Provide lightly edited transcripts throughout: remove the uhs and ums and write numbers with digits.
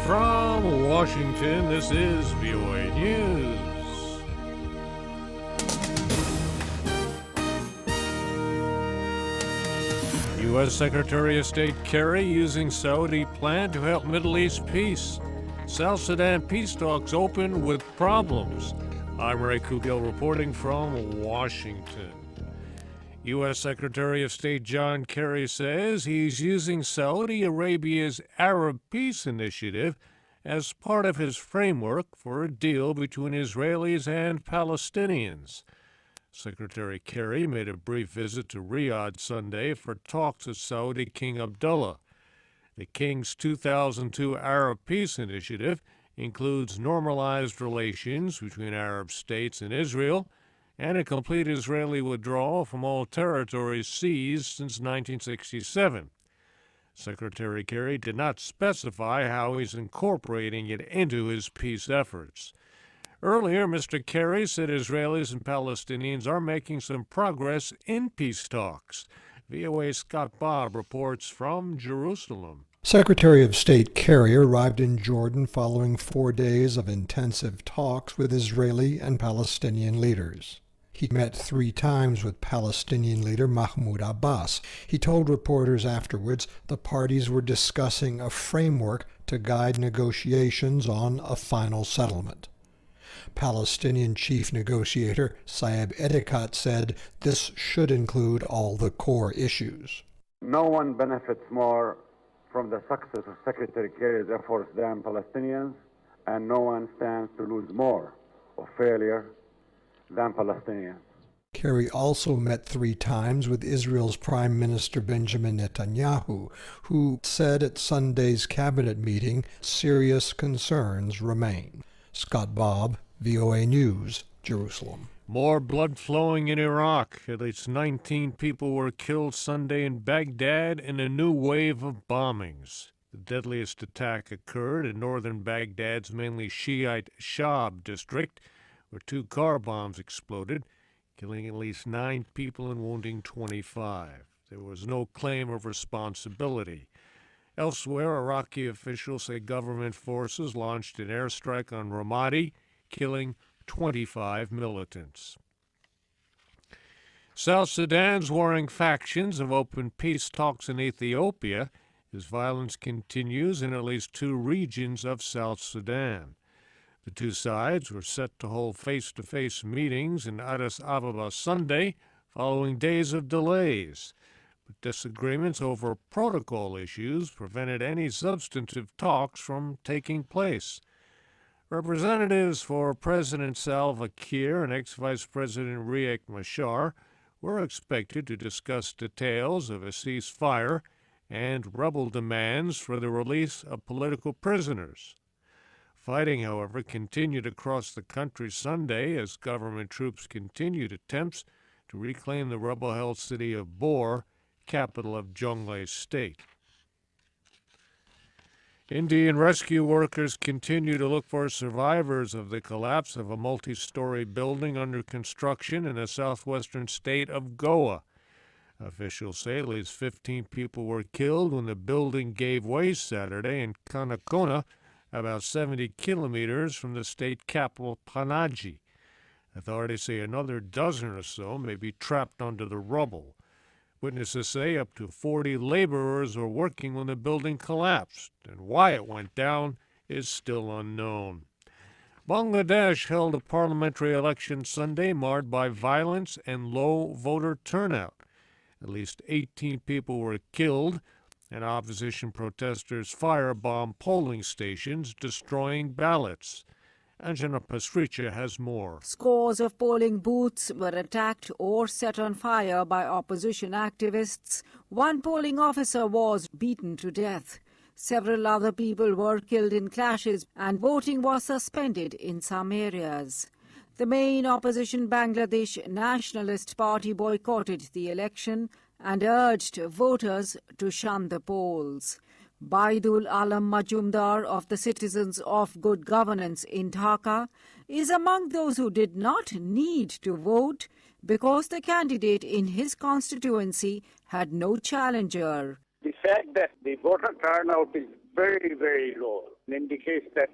From Washington, this is VOA News. U.S. Secretary of State Kerry using Saudi plan to help Middle East peace. South Sudan peace talks open with problems. I'm Ray Kouguell reporting from Washington. U.S. Secretary of State John Kerry says he's using Saudi Arabia's Arab Peace Initiative as part of his framework for a deal between Israelis and Palestinians. Secretary Kerry made a brief visit to Riyadh Sunday for talks with Saudi King Abdullah. The king's 2002 Arab Peace Initiative includes normalized relations between Arab states and Israel and a complete Israeli withdrawal from all territories seized since 1967. Secretary Kerry did not specify how he's incorporating it into his peace efforts. Earlier, Mr. Kerry said Israelis and Palestinians are making some progress in peace talks. VOA's Scott Bobb reports from Jerusalem. Secretary of State Kerry arrived in Jordan following 4 days of intensive talks with Israeli and Palestinian leaders. He met 3 times with Palestinian leader Mahmoud Abbas. He told reporters afterwards the parties were discussing a framework to guide negotiations on a final settlement. Palestinian chief negotiator Saeb Erekat said this should include all the core issues. No one benefits more from the success of Secretary Kerry's efforts than Palestinians, and no one stands to lose more of failure than Palestinians. Kerry also met 3 times with Israel's Prime Minister Benjamin Netanyahu, who said at Sunday's cabinet meeting serious concerns remain. Scott Bobb, VOA News, Jerusalem. More blood flowing in Iraq. At least 19 people were killed Sunday in Baghdad in a new wave of bombings. The deadliest attack occurred in northern Baghdad's mainly Shiite Shab district, where 2 car bombs exploded, killing at least 9 people and wounding 25. There was no claim of responsibility. Elsewhere, Iraqi officials say government forces launched an airstrike on Ramadi, killing 25 militants. South Sudan's warring factions have opened peace talks in Ethiopia as violence continues in at least 2 regions of South Sudan. The 2 sides were set to hold face-to-face meetings in Addis Ababa Sunday following days of delays. But disagreements over protocol issues prevented any substantive talks from taking place. Representatives for President Salva Kiir and ex-Vice President Riek Machar were expected to discuss details of a ceasefire and rebel demands for the release of political prisoners. Fighting, however, continued across the country Sunday as government troops continued attempts to reclaim the rebel-held city of Bor, capital of Jonglei State. Indian rescue workers continue to look for survivors of the collapse of a multi-story building under construction in the southwestern state of Goa. Officials say at least 15 people were killed when the building gave way Saturday in Kanakona, about 70 kilometers from the state capital, Panaji. Authorities say another dozen or so may be trapped under the rubble. Witnesses say up to 40 laborers were working when the building collapsed, and why it went down is still unknown. Bangladesh held a parliamentary election Sunday marred by violence and low voter turnout. At least 18 people were killed, and opposition protesters firebombed polling stations, destroying ballots. Anjana Pastricha has more. Scores of polling booths were attacked or set on fire by opposition activists. 1 polling officer was beaten to death. Several other people were killed in clashes, and voting was suspended in some areas. The main opposition Bangladesh Nationalist Party boycotted the election and urged voters to shun the polls. Baidul Alam Majumdar of the Citizens of Good Governance in Dhaka is among those who did not need to vote because the candidate in his constituency had no challenger. The fact that the voter turnout is very, very low. It indicates that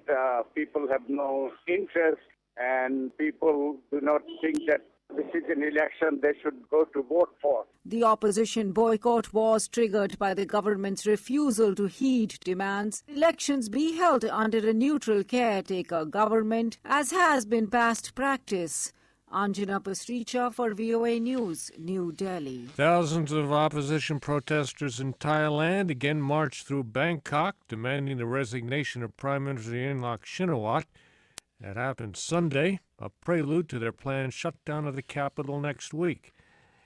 people have no interest and people do not think that this is an election they should go to vote for. The opposition boycott was triggered by the government's refusal to heed demands elections be held under a neutral caretaker government, as has been past practice. Anjana Pasricha for VOA News, New Delhi. Thousands of opposition protesters in Thailand again marched through Bangkok, demanding the resignation of Prime Minister Yingluck Shinawatra. That happened Sunday, a prelude to their planned shutdown of the capital next week.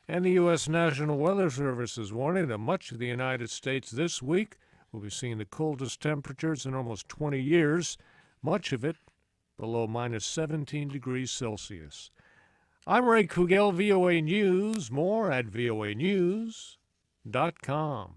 And the U.S. National Weather Service is warning that much of the United States this week will be seeing the coldest temperatures in almost 20 years, much of it below minus 17 degrees Celsius. I'm Ray Kouguell, VOA News. More at voanews.com.